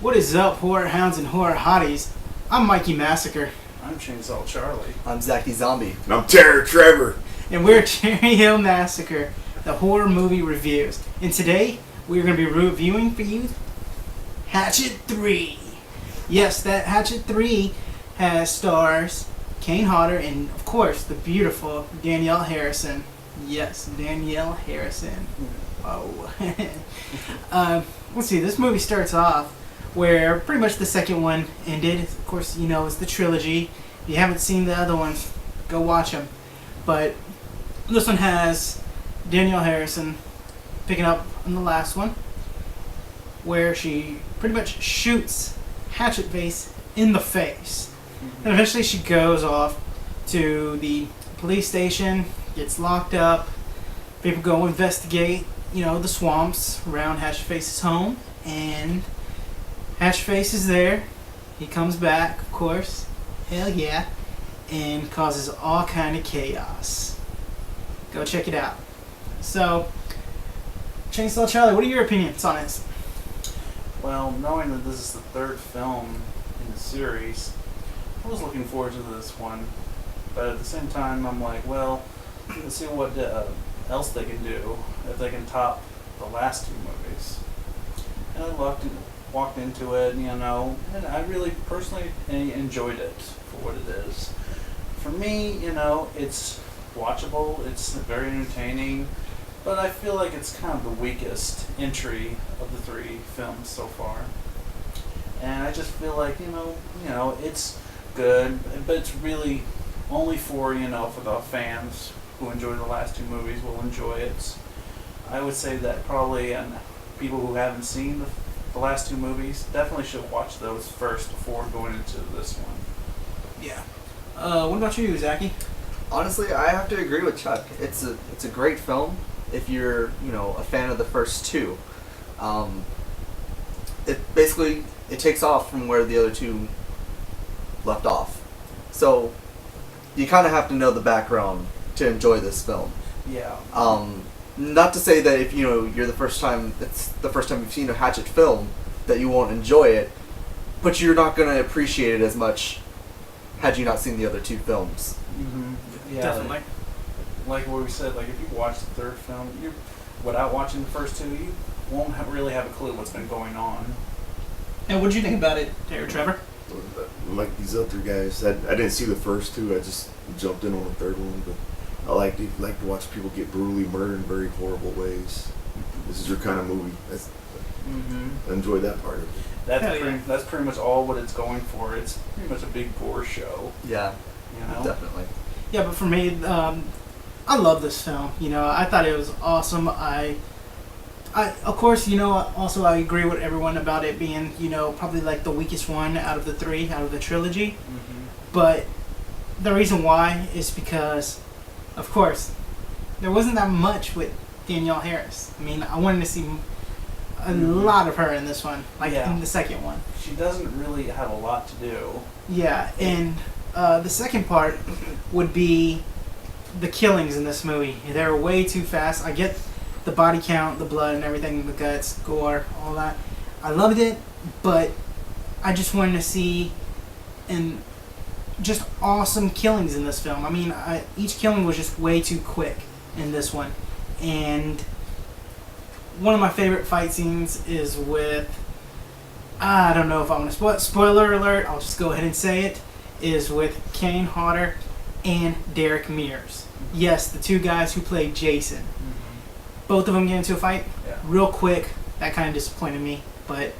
What is up, Horrorhounds and Horrorhotties? I'm Mikey Massacre. I'm Chainsaw Charlie. I'm Zachy Zombie. And I'm Terror Trevor. And we're Cherry Hill Massacre, the horror movie reviews. And today, we're going to be reviewing for you Hatchet 3. Yes, that Hatchet 3 has stars Kane, Hodder, and of course, the beautiful Danielle Harrison. Yes, Danielle Harrison. Oh. Let's see, this movie starts off where pretty much the second one ended. Of course, you know, it's the trilogy. If you haven't seen the other ones, go watch them. But this one has Danielle Harrison picking up on the last one, where she pretty much shoots Hatchet face in the face. And eventually she goes off to the police station, gets locked up. People go investigate, you know, the swamps around Hatchetface's home, and Hatchetface is there. He comes back, of course, hell yeah, and causes all kind of chaos. Go check it out. So, Chainsaw Charlie, what are your opinions on this? Well, knowing that this is the third film in the series, I was looking forward to this one. But at the same time, I'm like, well, let's see what else they can do if they can top the last two movies. And I walked into it, you know, and I really personally enjoyed it for what it is. For me, you know, it's watchable, it's very entertaining, but I feel like it's kind of the weakest entry of the three films so far. And I just feel like, you know, it's good, but it's really only for, you know, for the fans who enjoy the last two movies will enjoy it. I would say that probably people who haven't seen the last two movies definitely should watch those first before going into this one. Yeah. What about you, Zachy? Honestly, I have to agree with Chuck. It's a great film if you're, you know, a fan of the first two. It takes off from where the other two left off. So you kind of have to know the background to enjoy this film. Yeah. Not to say that if, you know, it's the first time you've seen a Hatchet film that you won't enjoy it, but you're not going to appreciate it as much had you not seen the other two films. Mm-hmm. Yeah, definitely. Like what we said, like if you watch the third film, without watching the first two, you won't really have a clue what's been going on. And what did you think about it, Trevor? Like these other guys, I didn't see the first two. I just jumped in on the third one, but I like to watch people get brutally murdered in very horrible ways. This is your kind of movie. I enjoy that part of it. That's pretty much all what it's going for. It's pretty much a big gore show. Yeah, you know, definitely. Yeah, but for me, I love this film. You know, I thought it was awesome. I of course, you know, also I agree with everyone about it being, you know, probably like the weakest one out of the three, out of the trilogy. Mm-hmm. But the reason why is because, of course, there wasn't that much with Danielle Harris. I mean, I wanted to see a lot of her in this one, in the second one. She doesn't really have a lot to do. Yeah, and the second part would be the killings in this movie. They're way too fast. I get the body count, the blood and everything, the guts, gore, all that. I loved it, but I just wanted to see just awesome killings in this film. I mean, each killing was just way too quick in this one. And one of my favorite fight scenes is with, I don't know if I want to spoiler alert, I'll just go ahead and say it, is with Kane, Hodder, and Derek Mears. Yes, the two guys who played Jason. Both of them get into a fight real quick. That kind of disappointed me, but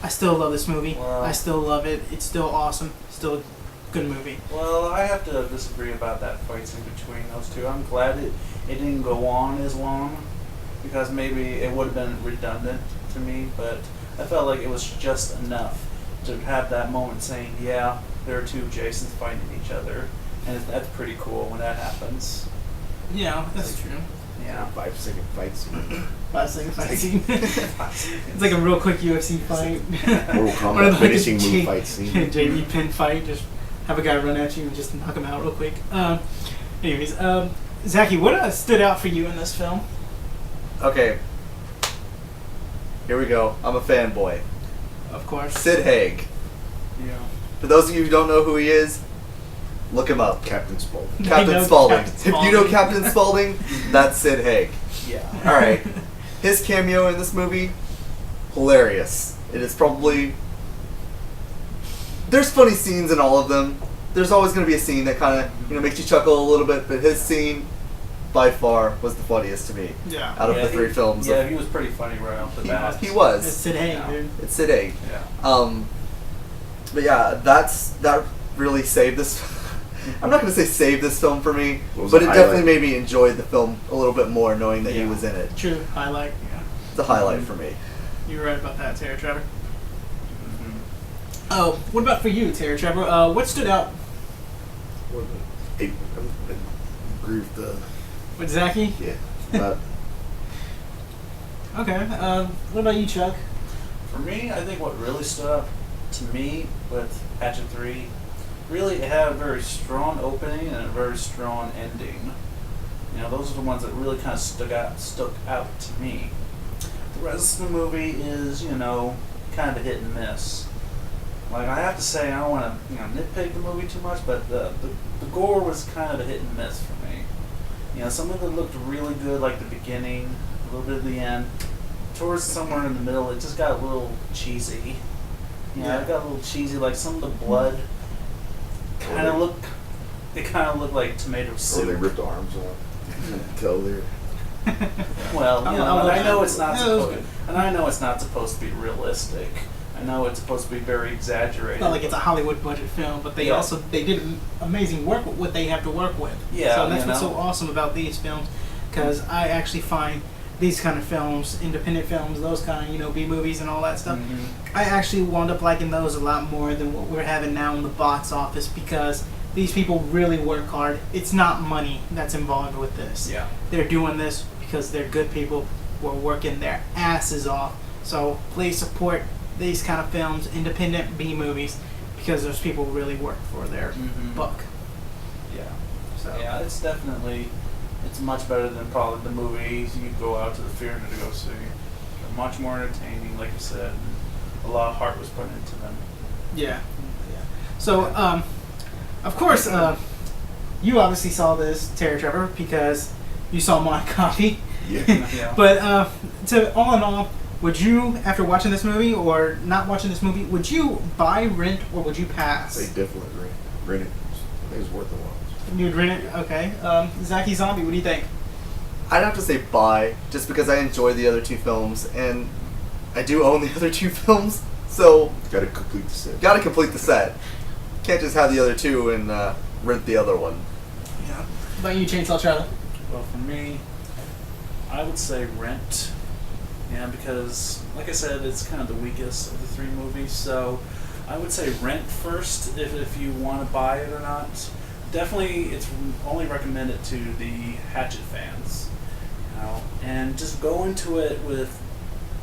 I still love this movie. Well, I still love it. It's still awesome. Still a good movie. Well, I have to disagree about that fight scene between those two. I'm glad it didn't go on as long, because maybe it would have been redundant to me, but I felt like it was just enough to have that moment saying, yeah, there are two Jasons fighting each other, and that's pretty cool when that happens. Yeah, that's true. Yeah. 5-second fight scene. 5-second fight scene. It's like a real quick UFC fight. Mortal Kombat finishing move fight scene. JV pin fight. Just have a guy run at you and just knock him out real quick. Anyways, Zachy, what stood out for you in this film? Okay. Here we go. I'm a fanboy. Of course. Sid Haig. Yeah. For those of you who don't know who he is, look him up. Captain Spaulding. Captain Spaulding. If you know Captain Spaulding, that's Sid Haig. Yeah. Alright. His cameo in this movie, hilarious. It is probably... There's funny scenes in all of them. There's always going to be a scene that kind of makes you chuckle a little bit, but his scene, by far, was the funniest to me. Yeah. Out of the three films. Yeah, he was pretty funny right off the bat. He was. It's Sid Haig, Yeah. dude. It's Sid Haig. Yeah. But yeah, that really saved this. I'm not going to say saved this film for me, Was but a it highlight. definitely made me enjoy the film a little bit more, knowing that he Yeah. was in it. True. Highlight. Yeah. It's a highlight for me. You're right about that, Terry Trevor. Mhm. Oh, what about for you, Terry Trevor? What stood out I agree with the with Zachy? not Okay. What about you, Chuck? For me, I think what really stood up to me with Hatchet 3, really it had a very strong opening and a very strong ending. You know, those are the ones that really kind of stuck out to me. The rest of the movie is, kind of a hit and miss. Like, I have to say, I don't want to, nitpick the movie too much, but the gore was kind of a hit and miss for me. Some of it looked really good, like the beginning, a little bit of the end. Towards somewhere in the middle, it just got a little cheesy. Yeah. It got a little cheesy, like some of the blood kind of looked like tomato or they soup. ripped the arms off. You can tell there. Well, I know it's not that was supposed, good. and I know it's not supposed to be realistic. I know it's supposed to be very exaggerated. Not like it's a Hollywood budget film, but they Yeah. they did amazing work with what they have to work with. Yeah, So that's you what's know. so awesome about these films, because I actually find these kind of films, independent films, those kind of B movies and all that stuff. Mhm. I actually wound up liking those a lot more than what we're having now in the box office, because these people really work hard. It's not money that's involved with this. Yeah. They're doing this because they're good people who are working their asses off. So please support these kind of films, independent B movies, because those people really work for their Mhm. buck. Yeah. So Yeah, it's much better than probably the movies you go out to the theater to go see. They're much more entertaining, like you said. A lot of heart was put into them. yeah. So of course, you obviously saw this, Terry Trevor, because you saw my copy. Yeah. Yeah. But to all in all, would you, after watching this movie or not watching this movie, would you buy, rent, or would you pass? They definitely rent it. I think it's worth the watch. You'd rent it? Okay. Zachy Zombie, what do you think? I'd have to say buy, just because I enjoy the other two films, and I do own the other two films, so Got to complete the set. gotta complete the set. Can't just have the other two and rent the other one. Yeah. What about you, Chainsaw Charlie? Well, for me, I would say Rent. Yeah, because, like I said, it's kind of the weakest of the three movies. So I would say Rent first if you want to buy it or not. Definitely, it's only recommended to the Hatchet fans. And just go into it with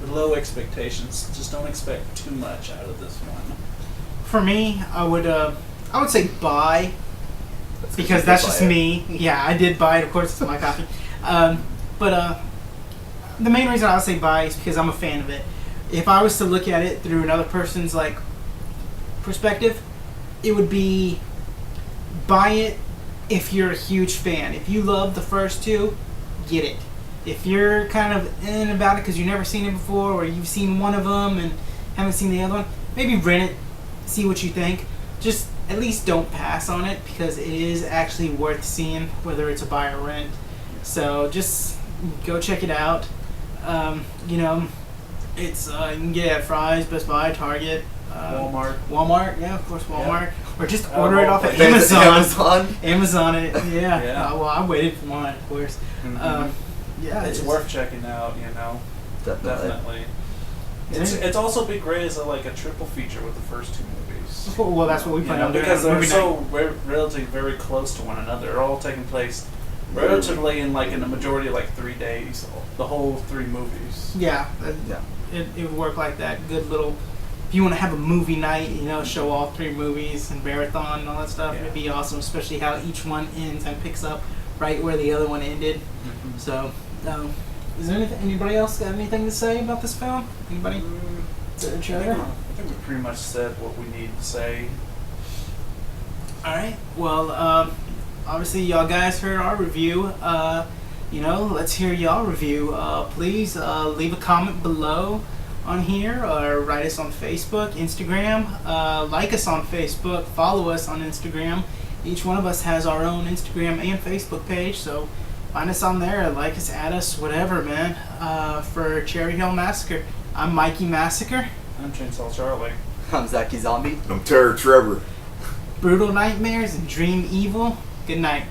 low expectations. Just don't expect too much out of this one. For me, I would say buy, because that's just me. Yeah, I did buy it. Of course, it's my copy. But the main reason I would say buy is because I'm a fan of it. If I was to look at it through another person's perspective, it would be buy it if you're a huge fan. If you love the first two, get it. If you're kind of in about it because you've never seen it before, or you've seen one of them and haven't seen the other one, maybe rent it, see what you think. Just at least don't pass on it, because it is actually worth seeing, whether it's a buy or rent. So just go check it out. It's you can get it at Fry's, Best Buy, Target, Walmart, yeah, of course, Walmart, or just order it off of Amazon. Amazon it, yeah. Yeah. Well, I waited for mine, of course. Mhm. Yeah, It's worth checking out, Definitely. It's also be great as a triple feature with the first two movies. Well, that's what we plan on doing. Because they're movie so night. relatively very close to one another. They're all taking place relatively in the majority of 3 days. The whole three movies. Yeah, Yeah. it would work like that. Good little. If you want to have a movie night, show all three movies and marathon and all that stuff, Yeah. it'd be awesome. Especially how each one ends and picks up right where the other one ended. So, is there anybody else got anything to say about this film? Anybody? The I trailer? think we pretty much said what we need to say. Alright, well, obviously y'all guys heard our review. Let's hear y'all review. Please leave a comment below on here or write us on Facebook, Instagram. Like us on Facebook, follow us on Instagram. Each one of us has our own Instagram and Facebook page, so find us on there, like us, add us, whatever, man. For Cherry Hill Massacre, I'm Mikey Massacre. I'm Chainsaw Charlie. I'm Zaki Zombie. I'm Terror Trevor. Brutal nightmares and dream evil. Good night.